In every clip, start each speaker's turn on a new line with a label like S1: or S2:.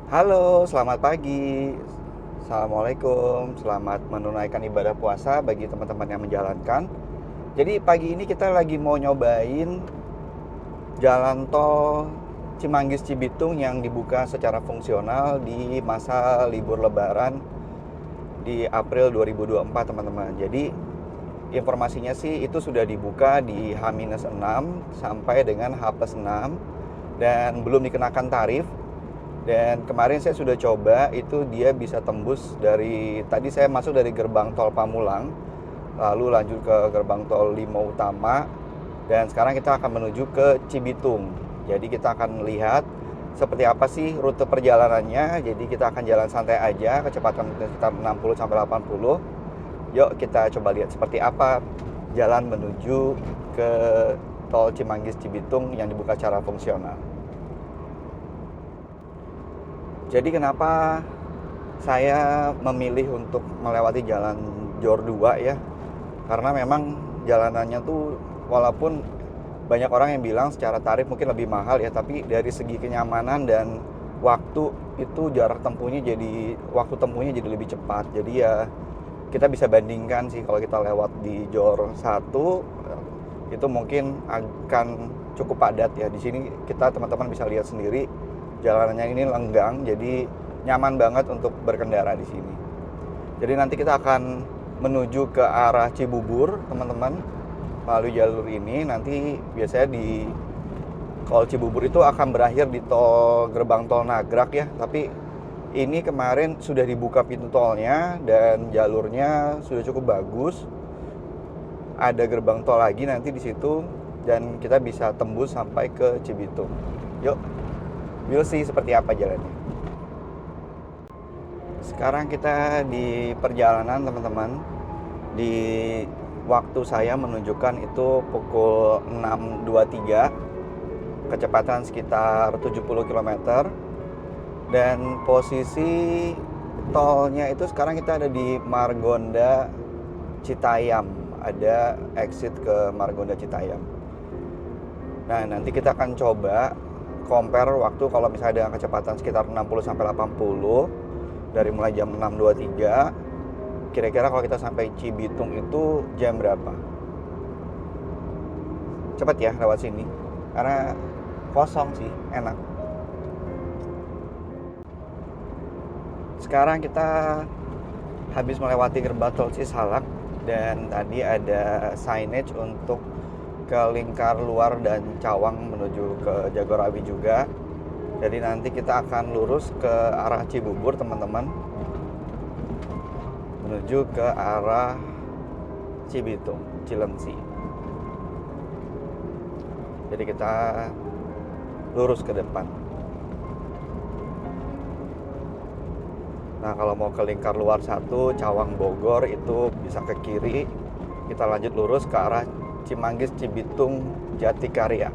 S1: Halo, selamat pagi. Assalamualaikum. Selamat menunaikan ibadah puasa bagi teman-teman yang menjalankan. Jadi pagi ini kita lagi mau nyobain jalan tol Cimanggis Cibitung yang dibuka secara fungsional di masa libur Lebaran di April 2024, teman-teman. Jadi informasinya sih itu sudah dibuka di H-6 sampai dengan H+6 dan belum dikenakan tarif. Dan kemarin saya sudah coba, itu dia bisa tembus dari, tadi saya masuk dari gerbang tol Pamulang, lalu lanjut ke gerbang tol Lima Utama, dan sekarang kita akan menuju ke Cibitung. Jadi kita akan lihat seperti apa sih rute perjalanannya. Jadi kita akan jalan santai aja, kecepatan sekitar 60-80. Yuk kita coba lihat seperti apa jalan menuju ke tol Cimanggis Cibitung yang dibuka secara fungsional. Jadi kenapa saya memilih untuk melewati jalan Jor 2 ya? Karena memang jalanannya tuh walaupun banyak orang yang bilang secara tarif mungkin lebih mahal ya, tapi dari segi kenyamanan dan waktu itu waktu tempuhnya jadi lebih cepat. Jadi ya kita bisa bandingkan sih, kalau kita lewat di Jor 1 itu mungkin akan cukup padat ya. Di sini kita teman-teman bisa lihat sendiri jalanannya ini lenggang, jadi nyaman banget untuk berkendara di sini. Jadi nanti kita akan menuju ke arah Cibubur, teman-teman, melalui jalur ini. Nanti biasanya di tol Cibubur itu akan berakhir di gerbang tol Nagrak ya. Tapi ini kemarin sudah dibuka pintu tolnya dan jalurnya sudah cukup bagus. Ada gerbang tol lagi nanti di situ dan kita bisa tembus sampai ke Cibitung. Yuk, we'll see seperti apa jalannya. Sekarang kita di perjalanan, teman-teman. Di waktu saya menunjukkan itu pukul 6.23, kecepatan sekitar 70 km. Dan posisi tolnya itu sekarang kita ada di Margonda Citayam. Ada exit ke Margonda Citayam. Nah, nanti kita akan coba compare waktu kalau misalnya dengan kecepatan sekitar 60-80 dari mulai jam 6.23, kira-kira kalau kita sampai Cibitung itu jam berapa. Cepat ya lewat sini karena kosong sih, enak. Sekarang kita habis melewati gerbang tol Cisalak dan tadi ada signage untuk ke Lingkar Luar dan Cawang menuju ke Jagorawi juga. Jadi nanti kita akan lurus ke arah Cibubur, teman-teman, menuju ke arah Cibitung, Cilengsi. Jadi kita lurus ke depan. Nah, kalau mau ke Lingkar Luar 1 Cawang Bogor itu bisa ke kiri. Kita lanjut lurus ke arah Cimanggis Cibitung Jatikarya.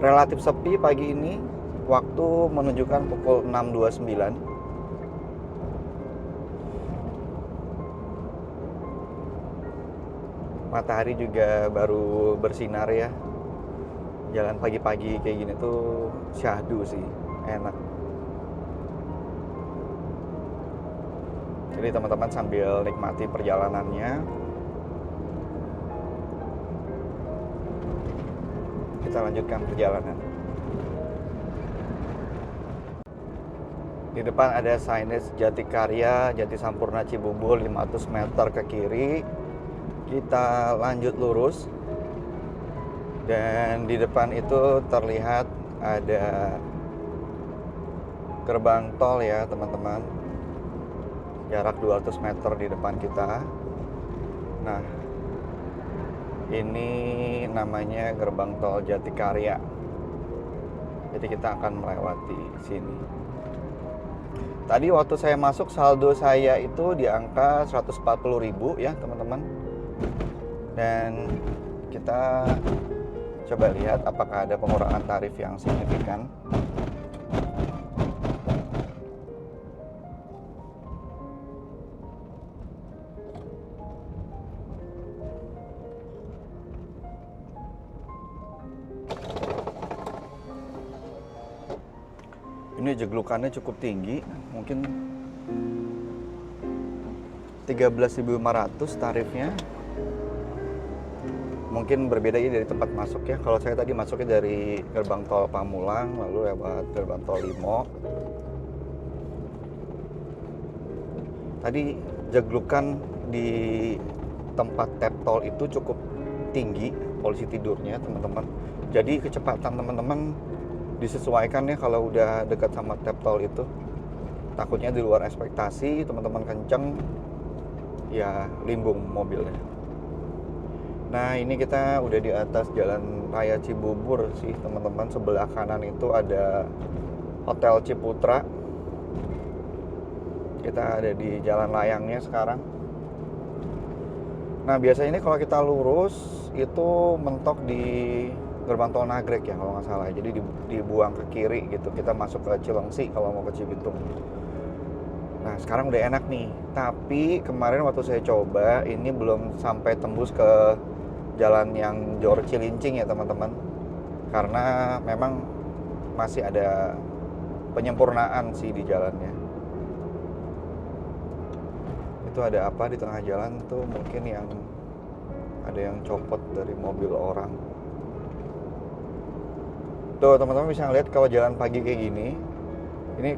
S1: Relatif sepi pagi ini, waktu menunjukkan pukul 6.29. Matahari juga baru bersinar ya. Jalan pagi-pagi kayak gini tuh syahdu sih, enak. Jadi teman-teman sambil nikmati perjalanannya, kita lanjutkan perjalanan. Di depan ada signage Jatikarya, Jati Sampurna Cibubur 500 meter ke kiri. Kita lanjut lurus. Dan di depan itu terlihat ada gerbang tol ya, teman-teman. Jarak 200 meter di depan kita. Nah, ini namanya gerbang tol Jatikarya. Jadi kita akan melewati sini. Tadi waktu saya masuk saldo saya itu di angka 140.000 ya, teman-teman. Dan kita coba lihat apakah ada pengurangan tarif yang signifikan. Ini jeglukannya cukup tinggi, mungkin 13.500 tarifnya. Mungkin berbeda ya dari tempat masuk ya. Kalau saya tadi masuknya dari gerbang tol Pamulang, lalu lewat gerbang tol Limo. Tadi jeglukan di tempat tap tol itu cukup tinggi posisi tidurnya teman-teman. Jadi kecepatan teman-teman disesuaikan ya kalau udah dekat sama tap tol itu. Takutnya di luar ekspektasi, teman-teman kenceng, ya limbung mobilnya. Nah ini kita udah di atas Jalan Raya Cibubur sih teman-teman. Sebelah kanan itu ada Hotel Ciputra. Kita ada di jalan layangnya sekarang. Nah biasanya ini kalau kita lurus itu mentok di gerbang tol Nagrek ya kalau nggak salah. Jadi dibuang ke kiri gitu. Kita masuk ke Cilengsi kalau mau ke Cibitung. Nah sekarang udah enak nih. Tapi kemarin waktu saya coba ini belum sampai tembus ke jalan yang Jor Cilincing ya teman-teman. Karena memang masih ada penyempurnaan sih di jalannya. Itu ada apa di tengah jalan tuh, mungkin yang ada yang copot dari mobil orang. Tuh teman-teman bisa ngeliat kalau jalan pagi kayak gini, ini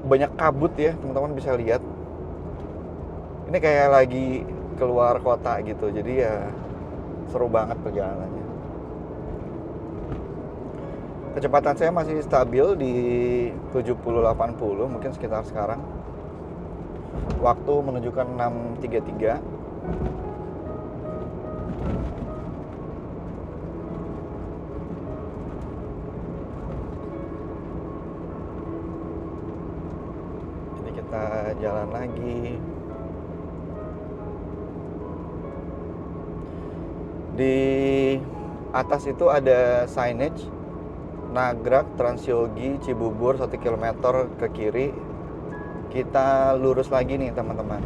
S1: banyak kabut ya teman-teman bisa lihat. Ini kayak lagi keluar kota gitu, jadi ya seru banget perjalanannya. Kecepatan saya masih stabil di 70-80 mungkin sekitar sekarang. Waktu menunjukkan 6.33. Ini kita jalan lagi. Di atas itu ada signage Nagrek Transyogi Cibubur 1 km ke kiri. Kita lurus lagi nih teman-teman.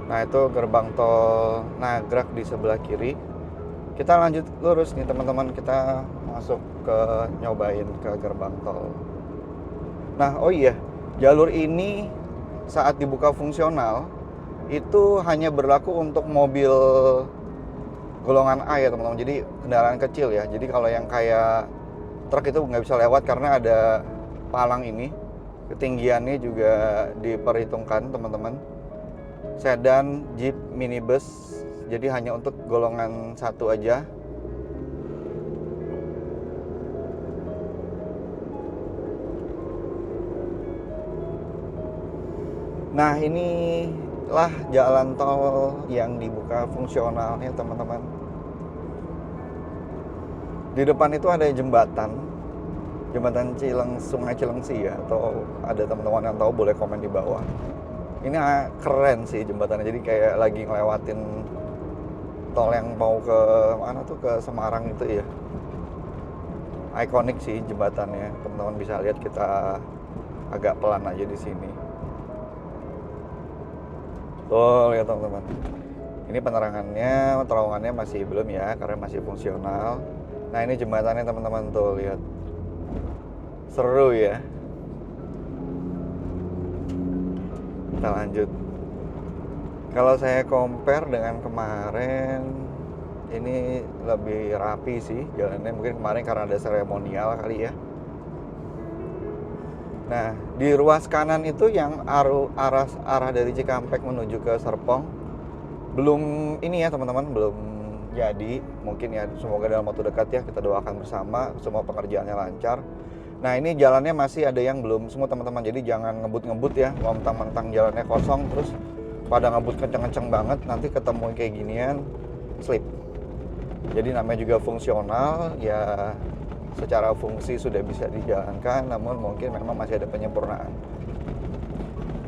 S1: Nah itu gerbang tol Nagrek di sebelah kiri. Kita lanjut lurus nih teman-teman. Kita masuk ke nyobain ke gerbang tol. Nah oh iya, jalur ini saat dibuka fungsional itu hanya berlaku untuk mobil golongan A ya teman-teman. Jadi kendaraan kecil ya. Jadi kalau yang kayak truk itu nggak bisa lewat karena ada palang ini. Ketinggiannya juga diperhitungkan teman-teman. Sedan, jeep, minibus. Jadi hanya untuk golongan 1 aja. Nah inilah jalan tol yang dibuka fungsionalnya teman-teman. Di depan itu ada jembatan Sungai Cilengsi ya, atau ada teman-teman yang tahu boleh komen di bawah. Ini keren sih jembatannya, jadi kayak lagi ngelewatin tol yang mau ke mana tuh, ke Semarang itu ya. Ikonik sih jembatannya, teman-teman bisa lihat. Kita agak pelan aja di sini. Tuh lihat teman-teman. Ini penerangannya, terowongannya masih belum ya, karena masih fungsional. Nah ini jembatannya teman-teman, tuh lihat. Seru ya. Kita lanjut. Kalau saya compare dengan kemarin, ini lebih rapi sih jalannya. Mungkin kemarin karena ada seremonial kali ya. Nah, di ruas kanan itu yang arah dari Cikampek menuju ke Serpong belum ini ya teman-teman, belum jadi. Mungkin ya semoga dalam waktu dekat ya, kita doakan bersama semua pengerjaannya lancar. Nah, ini jalannya masih ada yang belum semua teman-teman. Jadi jangan ngebut-ngebut ya, mentang-mentang jalannya kosong terus pada ngebut kenceng-kenceng banget, nanti ketemu kayak ginian slip. Jadi namanya juga fungsional ya. Secara fungsi sudah bisa dijalankan, namun mungkin memang masih ada penyempurnaan.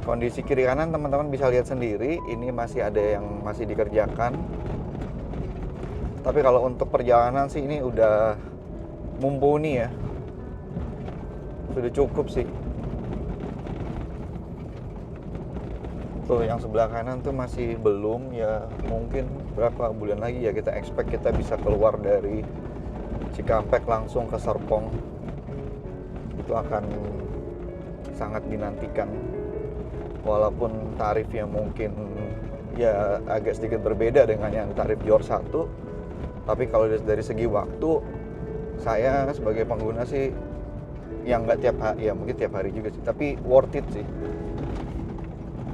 S1: Kondisi kiri kanan teman-teman bisa lihat sendiri, ini masih ada yang masih dikerjakan. Tapi kalau untuk perjalanan sih ini udah mumpuni ya. Sudah cukup sih. Tuh yang sebelah kanan tuh masih belum, ya mungkin berapa bulan lagi ya kita expect kita bisa keluar dari Cikampek langsung ke Serpong. Itu akan sangat dinantikan, walaupun tarifnya mungkin ya agak sedikit berbeda dengan yang tarif Jor 1, tapi kalau dari segi waktu, saya sebagai pengguna sih yang nggak tiap hari, ya mungkin tiap hari juga sih, tapi worth it sih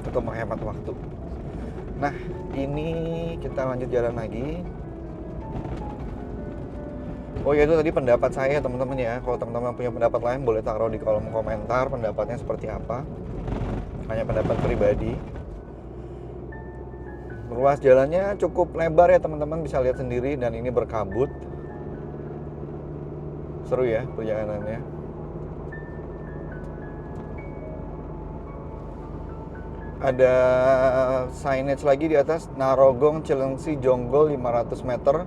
S1: untuk menghemat waktu. Nah, ini kita lanjut jalan lagi. Oh ya, itu tadi pendapat saya teman-teman ya. Kalau teman-teman punya pendapat lain boleh taruh di kolom komentar pendapatnya seperti apa. Hanya pendapat pribadi. Ruas jalannya cukup lebar ya teman-teman, bisa lihat sendiri, dan ini berkabut. Seru ya perjalanannya. Ada signage lagi di atas, Narogong Cilengsi Jonggol 500 meter,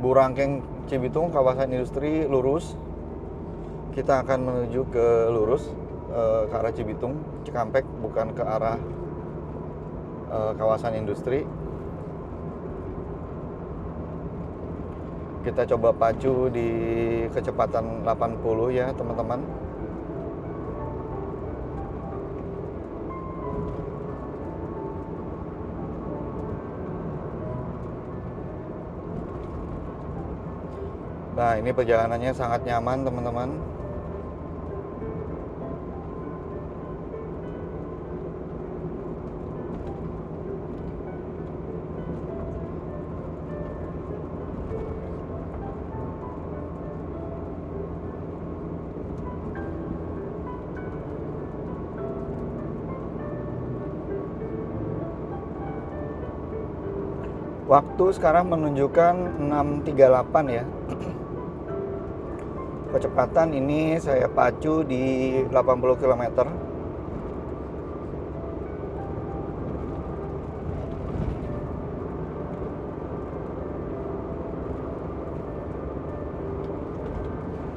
S1: Burangkeng Cibitung kawasan industri lurus. Kita akan menuju ke lurus ke arah Cibitung Cikampek, bukan ke arah kawasan industri. Kita coba pacu di kecepatan 80 ya teman-teman. Nah, ini perjalanannya sangat nyaman teman-teman. Waktu sekarang menunjukkan 6.38 ya. Kecepatan ini saya pacu di 80 km.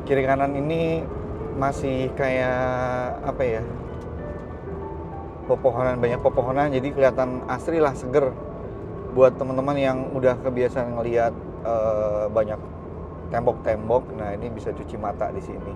S1: Kiri kanan ini masih kayak apa ya, pepohonan, banyak pepohonan, jadi kelihatan asri lah, seger. Buat teman-teman yang udah kebiasaan ngelihat banyak tembok-tembok, nah ini bisa cuci mata di sini.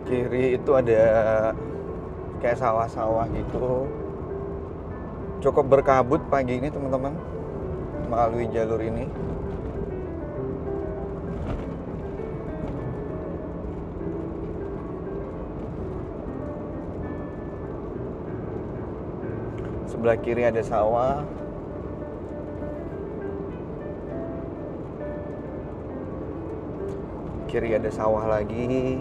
S1: Kiri itu ada kayak sawah-sawah gitu. Cukup berkabut pagi ini teman-teman melalui jalur ini. Sebelah kiri ada sawah. Kiri ada sawah lagi.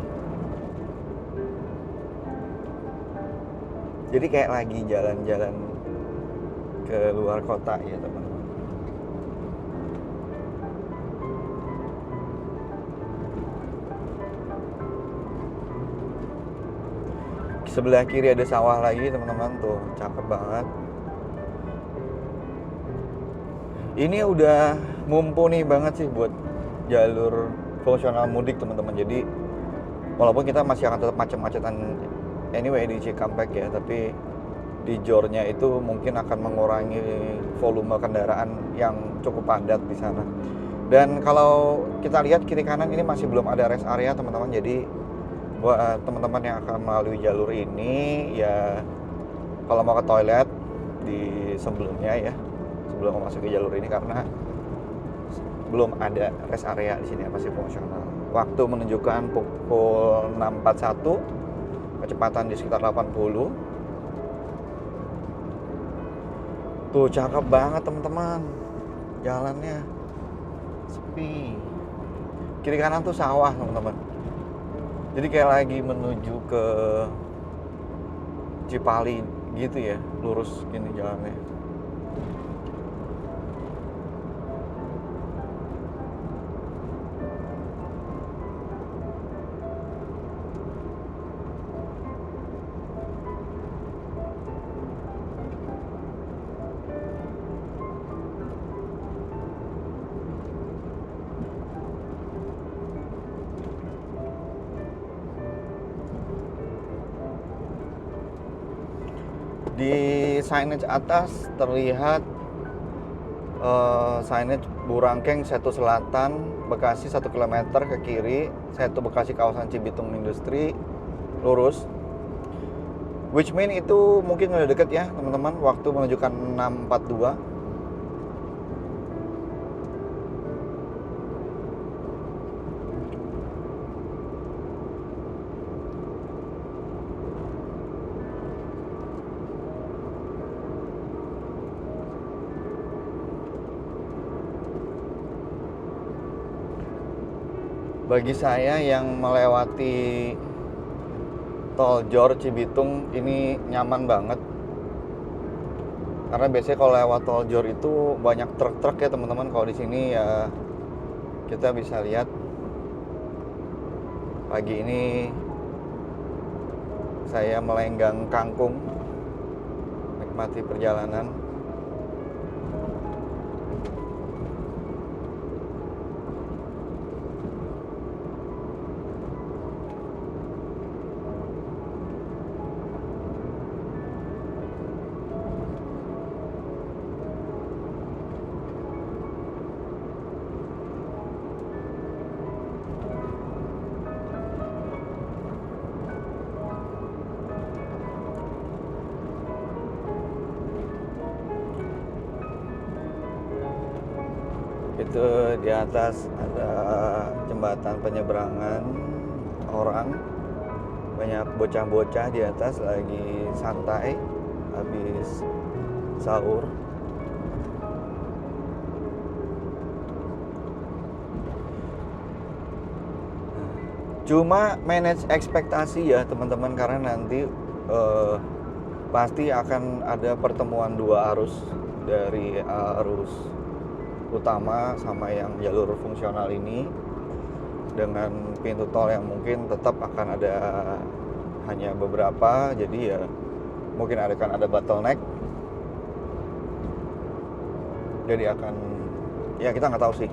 S1: Jadi kayak lagi jalan-jalan ke luar kota ya teman-teman. Sebelah kiri ada sawah lagi teman-teman, tuh cakep banget. Ini udah mumpuni banget sih buat jalur fungsional mudik teman-teman. Jadi walaupun kita masih akan tetap macet-macetan anyway di Cikampek ya, tapi di Jornya itu mungkin akan mengurangi volume kendaraan yang cukup padat di sana. Dan kalau kita lihat kiri kanan ini masih belum ada rest area teman-teman. Jadi buat teman-teman yang akan melalui jalur ini ya, kalau mau ke toilet di sebelumnya ya, sebelum memasuki jalur ini, karena belum ada rest area di sini, masih fungsional. Waktu menunjukkan pukul 6.41. Kecepatan di sekitar 80. Tuh cakep banget teman-teman, jalannya sepi. Kiri kanan tuh sawah teman-teman. Jadi kayak lagi menuju ke Cipali gitu ya, lurus gini jalannya. Di signage atas terlihat signage Burangkeng Setu Selatan Bekasi 1 km ke kiri, Setu Bekasi kawasan Cibitung Industri lurus. Which mean itu mungkin udah deket ya teman-teman, waktu menunjukkan 6.42. Bagi saya yang melewati tol Jor Cibitung ini nyaman banget. Karena biasanya kalau lewat tol Jor itu banyak truk-truk ya teman-teman. Kalau di sini ya kita bisa lihat pagi ini saya melenggang kangkung, nikmati perjalanan. Itu di atas ada jembatan penyeberangan orang, banyak bocah-bocah di atas lagi santai habis sahur. Cuma manage ekspektasi ya teman-teman, karena nanti pasti akan ada pertemuan dua arus, dari arus utama sama yang jalur fungsional ini, dengan pintu tol yang mungkin tetap akan ada hanya beberapa, jadi ya mungkin akan ada bottleneck. Jadi akan, ya kita nggak tahu sih.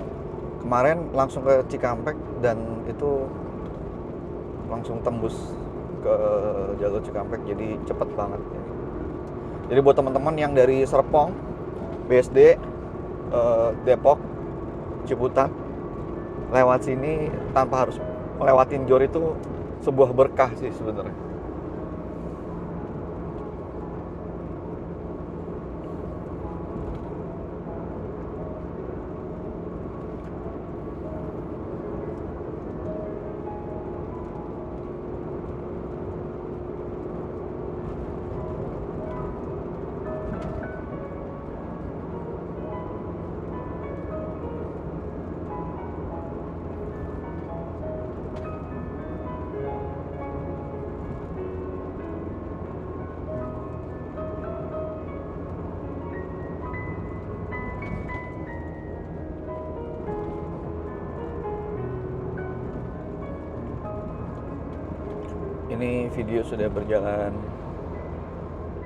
S1: Kemarin langsung ke Cikampek dan itu langsung tembus ke jalur Cikampek, jadi cepet banget. Jadi buat teman-teman yang dari Serpong, BSD, Depok, Ciputat, lewat sini tanpa harus melewatin Jor itu sebuah berkah sih sebenarnya. Ini video sudah berjalan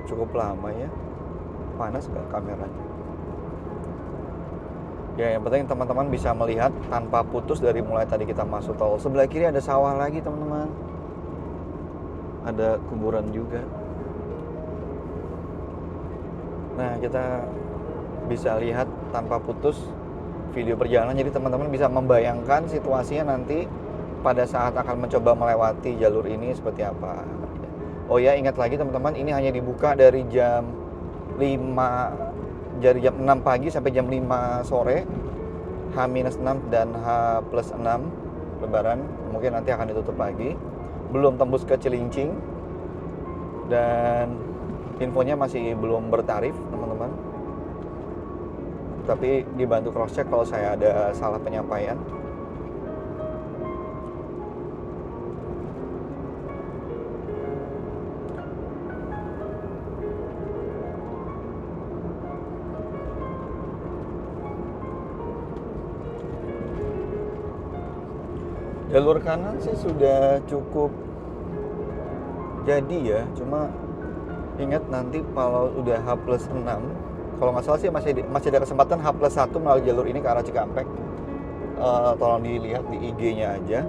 S1: cukup lama ya. Panas gak kameranya? Ya yang penting teman-teman bisa melihat tanpa putus dari mulai tadi kita masuk tol. Sebelah kiri ada sawah lagi teman-teman. Ada kuburan juga. Nah kita bisa lihat tanpa putus video perjalanan. Jadi teman-teman bisa membayangkan situasinya nanti pada saat akan mencoba melewati jalur ini seperti apa. Oh ya, ingat lagi teman-teman, ini hanya dibuka dari jam 5, dari jam 6 pagi sampai jam 5 sore, H-6 dan H+6 Lebaran. Mungkin nanti akan ditutup lagi. Belum tembus ke Cilincing. Dan infonya masih belum bertarif teman-teman. Tapi dibantu cross check kalau saya ada salah penyampaian. Jalur kanan sih sudah cukup jadi ya, cuma ingat nanti kalau udah H+6, kalau nggak salah sih masih ada kesempatan H+1 melalui jalur ini ke arah Cikampek. Tolong dilihat di IG-nya aja,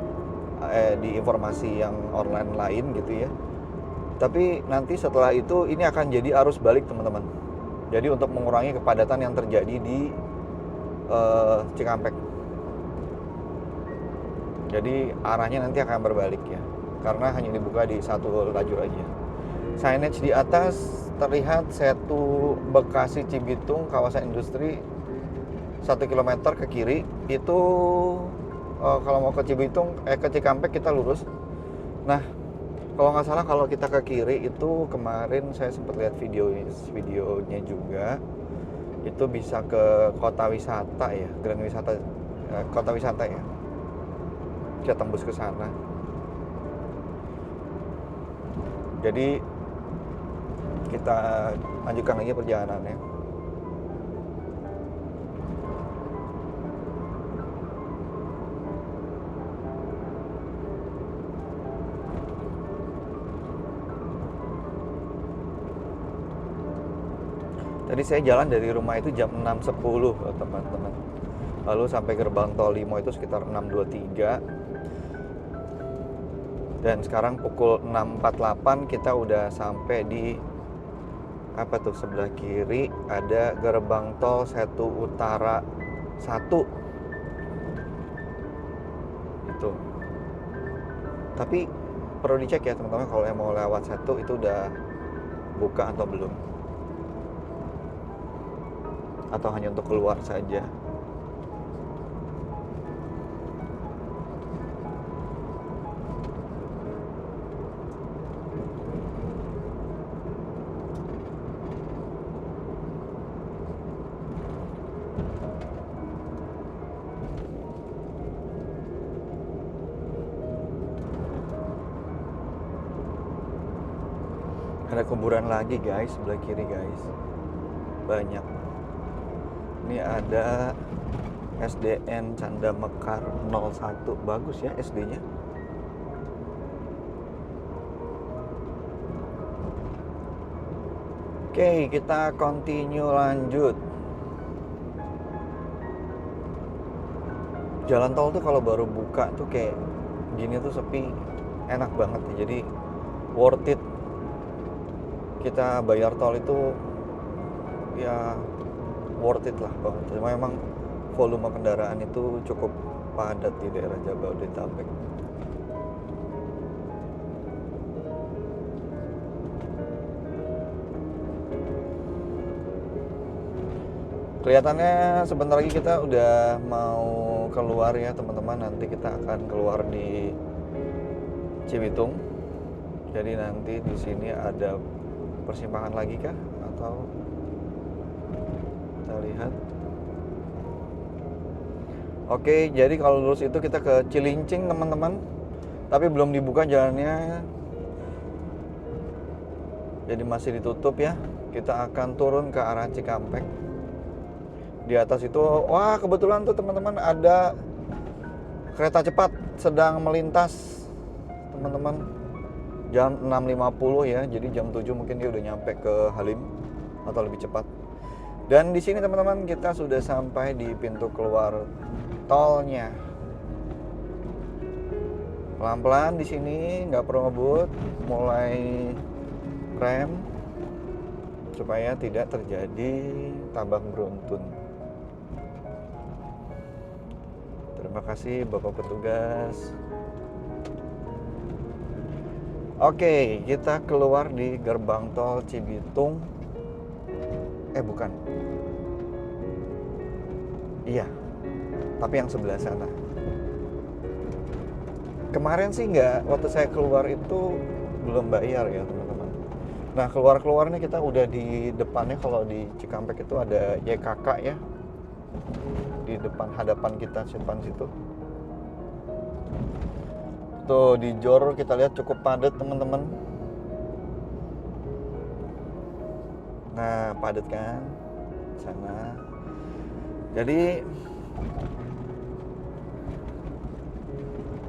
S1: di informasi yang online lain gitu ya. Tapi nanti setelah itu ini akan jadi arus balik teman-teman. Jadi untuk mengurangi kepadatan yang terjadi di Cikampek. Jadi arahnya nanti akan berbalik ya, karena hanya dibuka di satu lajur aja. Signage di atas terlihat Setu Bekasi Cibitung kawasan industri 1 km ke kiri. Itu kalau mau ke Cibitung ke Cikampek kita lurus. Nah, kalau nggak salah kalau kita ke kiri itu kemarin saya sempat lihat videonya juga, itu bisa ke kota wisata ya, Grand Wisata, kota wisata ya. Kita tembus ke sana. Jadi kita lanjutkan lagi perjalanannya. Tadi saya jalan dari rumah itu jam 6.10 teman-teman. Lalu sampai gerbang tol Limo itu sekitar 6.23. Dan sekarang pukul 6.48 kita udah sampai di apa tuh, sebelah kiri ada gerbang tol Setu Utara 1 itu. Tapi perlu dicek ya teman-teman, kalau yang mau lewat Setu itu udah buka atau belum, atau hanya untuk keluar saja. Ada kuburan lagi guys, sebelah kiri guys, banyak. Ini ada SDN Canda Mekar 01, bagus ya SD-nya. Oke, kita continue lanjut. Jalan tol tuh kalau baru buka tuh kayak gini tuh sepi, enak banget ya. Jadi worth it kita bayar tol itu ya, worth it lah banget. Cuma memang volume kendaraan itu cukup padat di daerah Jabodetabek. Kelihatannya sebentar lagi kita udah mau keluar ya teman-teman. Nanti kita akan keluar di Cibitung. Jadi nanti di sini ada persimpangan lagi kah, atau kita lihat. Oke, jadi kalau lurus itu kita ke Cilincing teman-teman, tapi belum dibuka jalannya, jadi masih ditutup ya. Kita akan turun ke arah Cikampek. Di atas itu, wah kebetulan tuh teman-teman ada kereta cepat sedang melintas teman-teman. Jam 6.50 ya, jadi jam 7 mungkin dia udah nyampe ke Halim atau lebih cepat. Dan di sini teman-teman kita sudah sampai di pintu keluar tolnya. Pelan-pelan di sini, nggak perlu ngebut, mulai rem supaya tidak terjadi tabrak beruntun. Terima kasih Bapak petugas. Oke, kita keluar di gerbang tol Cibitung. Bukan. Iya, tapi yang sebelah sana. Kemarin sih nggak, waktu saya keluar itu belum bayar ya teman-teman. Nah, keluar-keluarnya kita udah di depannya. Kalau di Cikampek itu ada YKK ya, di depan hadapan kita, depan situ. Tuh di Jor kita lihat cukup padat teman-teman. Nah, padat kan sana. Jadi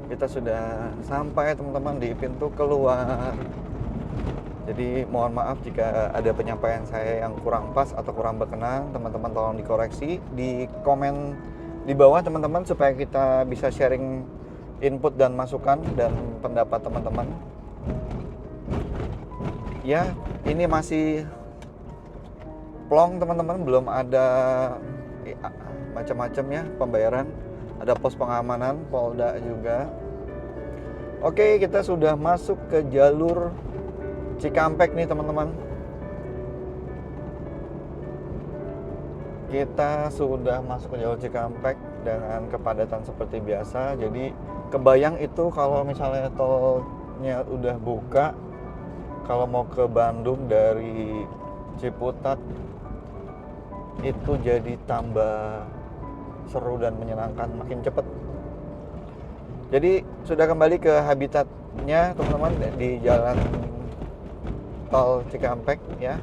S1: Kita sudah sampai teman-teman di pintu keluar. Jadi mohon maaf jika ada penyampaian saya yang kurang pas atau kurang berkenan, teman-teman tolong dikoreksi di komen di bawah teman-teman, supaya kita bisa sharing input dan masukan dan pendapat teman-teman. Ya, ini masih plong teman-teman, belum ada macam-macam ya pembayaran. Ada pos pengamanan Polda juga. Oke, kita sudah masuk ke jalur Cikampek nih teman-teman. Kita sudah masuk ke jalur Cikampek dengan kepadatan seperti biasa. Jadi kebayang itu kalau misalnya tolnya udah buka, kalau mau ke Bandung dari Ciputat itu jadi tambah seru dan menyenangkan, makin cepet. Jadi sudah kembali ke habitatnya teman-teman di jalan tol Cikampek ya.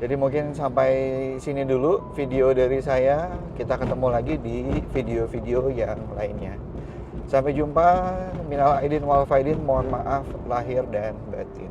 S1: Jadi mungkin sampai sini dulu video dari saya. Kita ketemu lagi di video-video yang lainnya. Sampai jumpa. Minal aidin wal faidin, mohon maaf lahir dan batin.